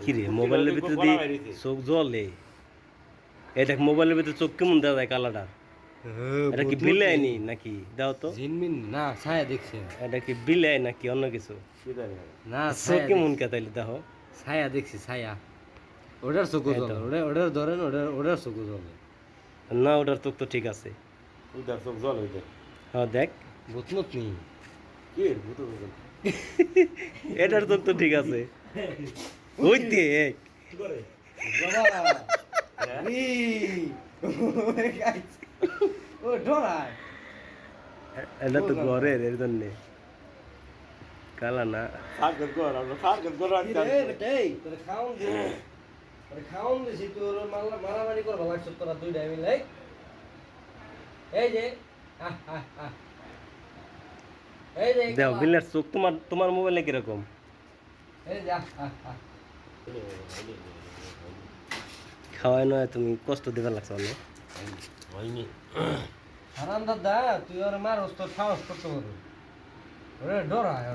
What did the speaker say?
কি রে মোবাইলের ভিতরে দিয়ে চোখ জ্বলে। এই দেখ মোবাইলের ভিতরে চোখ কেমন দেওয়া যায় কালারটা। এটা কি বিলাই নাকি দাও তো জিনমিন না ছায়া দেখছে এটা কি বিলাই নাকি অন্য কিছু না চোখ কেমন কে তাইলে দেখো ছায়া দেখছি ছায়া ওটার চোখ জ্বলে ওটার ধরেন ওটার চোখ জ্বলে না ওটার চোখ তো ঠিক আছে ওইটার চোখ জল হইতে হ্যাঁ দেখ ভূতমত নেই কি ভূত এটার চোখ তো ঠিক আছে হইতে করে ও ডরায় এটা তো ঘরের এর জন্য কালা না ফাগত কর আমরা ফাগত কর তোরে খাওন দিছি তোর মারামারি করবা লাগছ তোরা দুইটা মিলে এই যে এই যে দেখো বিলের চোখ তোমার মোবাইলে কিরকম এই যে খাওয়াই নয় তুমি কষ্ট দিবার লাগছে অনেক হয়নি হারাম দাদা তুই ওর মারস তোর সাহস করতে পারো ওরে ডরায়